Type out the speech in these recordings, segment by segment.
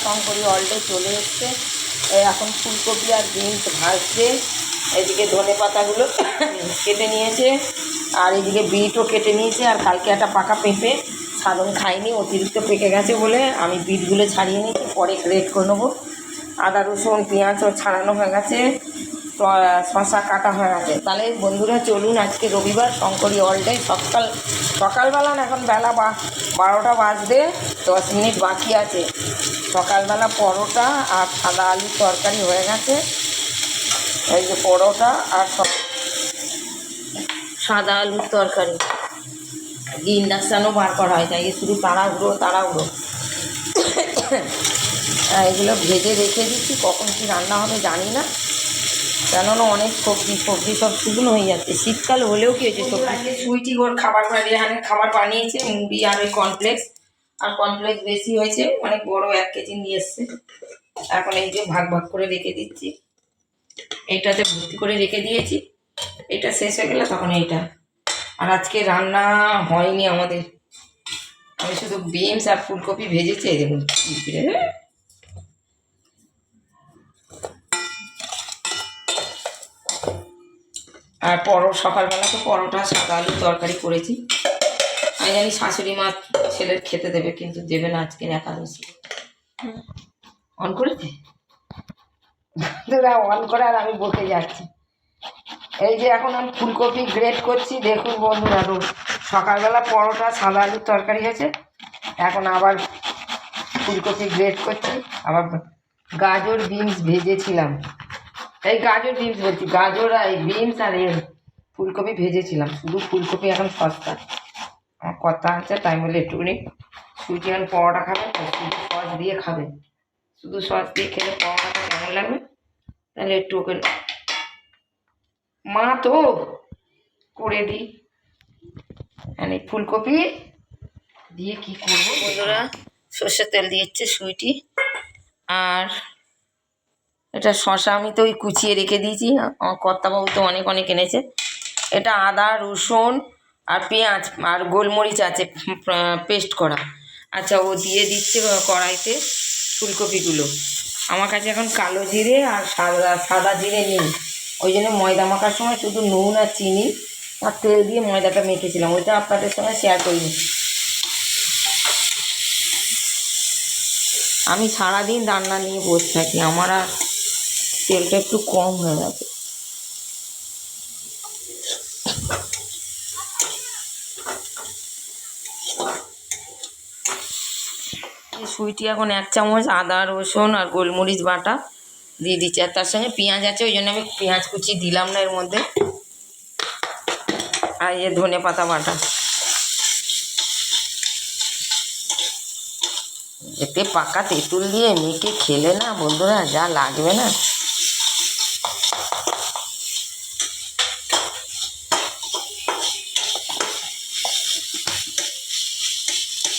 শঙ্করী অলডে চলে এসছে। এখন ফুলকপি আর বিনস ভাজছে, এদিকে ধনে পাতাগুলো কেটে নিয়েছে, আর এদিকে বিটও কেটে নিয়েছে। আর কালকে একটা পাকা পেঁপে সাধন খাইনি, অতিরিক্ত পেকে গেছে বলে আমি বিটগুলো ছাড়িয়ে নিয়েছি, পরে গ্রেট করে নেবো। আদা রসুন পেঁয়াজও ছাড়ানো হয়ে গেছে, শশা কাটা হয়ে গেছে। তাহলে বন্ধুরা চলুন, আজকে রবিবার শঙ্করী অলডে সকালবেলা না, এখন বেলা 12টা বাজতে 10 মিনিট বাকি আছে। সকালবেলা পরোটা আর সাদা আলুর তরকারি হয়ে গেছে। এই যে পরোটা আর সাদা আলুর তরকারি, ইন্ডাকশানও বার করা হয়, তাই শুধু তাড়াহুড়ো এগুলো ভেজে রেখে দিচ্ছি। কখন কি রান্না হবে জানি না, কেননা অনেক সবজি সব শুকনো হয়ে যাচ্ছে। শীতকাল হলেও কি হয়েছে, সবজি সুইটি ওর খাবার খাবার বানিয়েছে, মুড়ি আর ওই কর্নফ্লেক্স বেশি হয়েছে, অনেক বড় 1 কেজি নিয়ে এসছে। এখন এই যে ভাগ করে রেখে দিচ্ছি, এইটাতে ভর্তি করে রেখে দিয়েছি। এটা শেষ হয়ে গেলে তখন এইটা। আর আজকে রান্না হয়নি আমাদের, আমি শুধু বিনস আর ফুলকপি ভেজেছি। এই দেখুন আর সকালবেলা তো পরোটা সাদা আলুর তরকারি করেছি। আমি জানি শাশুড়ি মা ছেলের খেতে দেবে, কিন্তু দেবে না আজকে একাদশী। অন করেছে অন করে, আর আমি বসে যাচ্ছি। এই যে এখন আমি ফুলকপি গ্রেট করছি। দেখুন বন্ধুরা, সকালবেলা পরোটা সাদা আলুর তরকারি হয়েছে, এখন আবার ফুলকপি গ্রেট করছি। আবার গাজর বিনস ভেজেছিলাম, এই গাজর বিনস বলছি, গাজর আর বিনস আর ফুলকপি ভেজেছিলাম। শুধু ফুলকপি এখন সস্তা, আমার কথা আছে, তাই বলে একটুখানি সুজি আর পরোটা খাবে, শুধু সস দিয়ে খাবে। শুধু সস দিয়ে খেলে পরোটাটা কেমন লাগবে, তাহলে একটু ওকে মা তো করে দিই। মানে ফুলকপি দিয়ে কি করবো বন্ধুরা, সর্ষের তেল দিয়েছে সুইটি। আর এটা শশা আমি তো ওই কুচিয়ে রেখে দিয়েছি, আমার কর্তাবাবু তো অনেক এনেছে। এটা আদা রসুন আর পেঁয়াজ আর গোলমরিচ আছে পেস্ট করা। আচ্ছা, ও দিয়ে দিচ্ছে কড়াইতে ফুলকপিগুলো। আমার কাছে এখন কালো জিরে আর সাদা জিরে নেই, ওই জন্য ময়দা মাখার সময় শুধু নুন আর চিনি আর তেল দিয়ে ময়দাটা মেখেছিলাম, ওইটা আপনাদের সঙ্গে শেয়ার করিনি। আমি সারাদিন রান্না নিয়ে বসে থাকি, আমার আর তেলটা একটু কম হয়ে গেছে। সুইটি এখন 1 চামচ আদা রসুন আর গোলমরিচ বাটা দিয়ে দিচ্ছি, আর তার সঙ্গে পেঁয়াজ আছে, ওই জন্য আমি পেঁয়াজ কুচি দিলাম না এর মধ্যে। আর এই ধনে পাতা বাটা, এতে পাকা তেঁতুল দিয়ে মেখে খেলে না বন্ধুরা যা লাগবে না।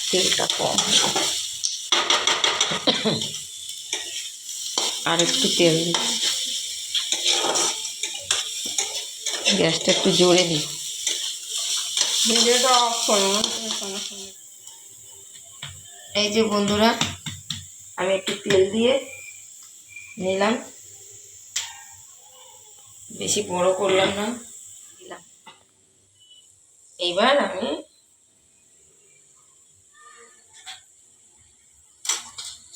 তেলটা কম, আর একটু তেল দিচ্ছি, গ্যাসটা একটু জোরে দিই। ভিডিওটা অফ করো। এই যে বন্ধুরা, আমি একটু তেল দিয়ে নিলাম, বেশি বড় করলাম না, দিলাম। এইবার আমি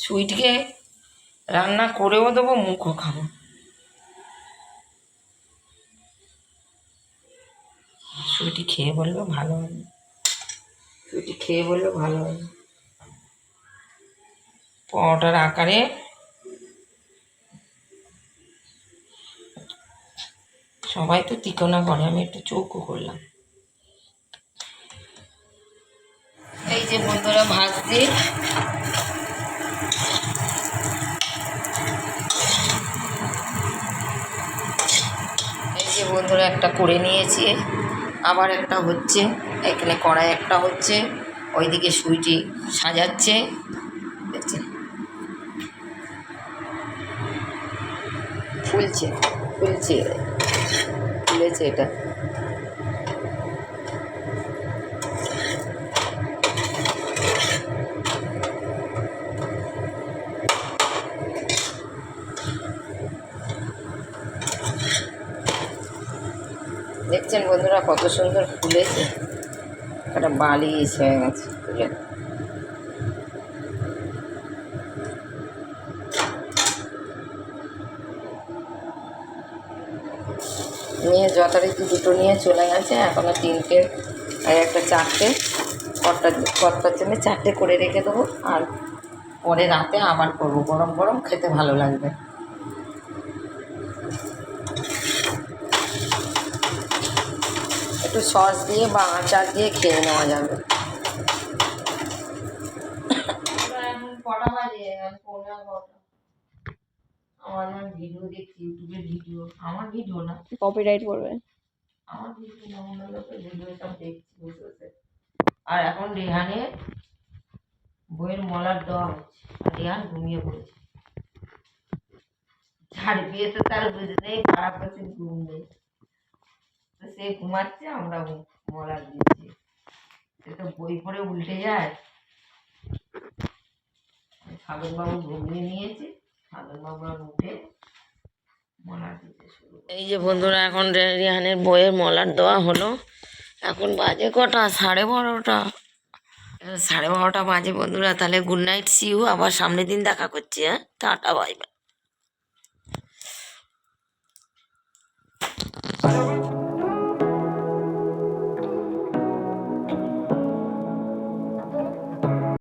সুইটকে রান্না করেও দেবো, মুখও খাবো। সুইটি খেয়ে বলবে ভালো হবে, পরোটার আকারে সবাই তো তিকোনা করে, আমি একটু চৌকো করলাম। এই যে বন্ধুরা ভাজছি, এই যে বন্ধুরা একটা করে নিয়েছি, আবার একটা হচ্ছে, এখানে কড়াই একটা হচ্ছে, ওইদিকে সুইটি সাজাচ্ছে, দেখছেন ফুলেছে এটা। দেখছেন বন্ধুরা কত সুন্দর ফুলেছে, একটা বালিশ হয়ে গেছে ফুলে। নিয়ে যথারীতি দুটো নিয়ে চলে গেছে, এখনও তিনটে আর একটা চারটে, কর্তার জন্য চারটে করে রেখে দেবো। আর পরে রাতে আবার করবো, গরম গরম খেতে ভালো লাগবে। একটু সস দিয়ে বা আচার দিয়ে খেয়ে নেওয়া যাবে। এখন কটা বাজে? আমার ভিডিও দেখছি, ইউটিউবে ভিডিও, আমার ভিডিও না, কপিরাইট করবে। আমার ভিডিও না, অন্য লোকের ভিডিও সব দেখছি বসে বসে। আর এখন রেহানের বইয়ের মলার দেওয়া হচ্ছে, আর রেহান ঘুমিয়ে পড়েছে। ঝাড় বিয়েতে তার বুঝে নেই, খারাপ হচ্ছে, ঘুম নেই, তো সে ঘুমাচ্ছে, আমরা মলার দিচ্ছি। সে তো বই পড়ে উল্টে যায়। সাধনবাবু ঘুমিয়ে নিয়েছে, সাধনবাবু আর উঠে মলার দিতে শুরু। এই যে বন্ধুরা, এখন রেহানের বইয়ের মলার দেওয়া হলো। এখন বাজে কটা? 12:30। 12:30 বাজে বন্ধুরা। তাহলে গুড নাইট, সি ইউ, আবার সামনের দিন দেখা করছি। হ্যাঁ, টাটা, বাই বাই।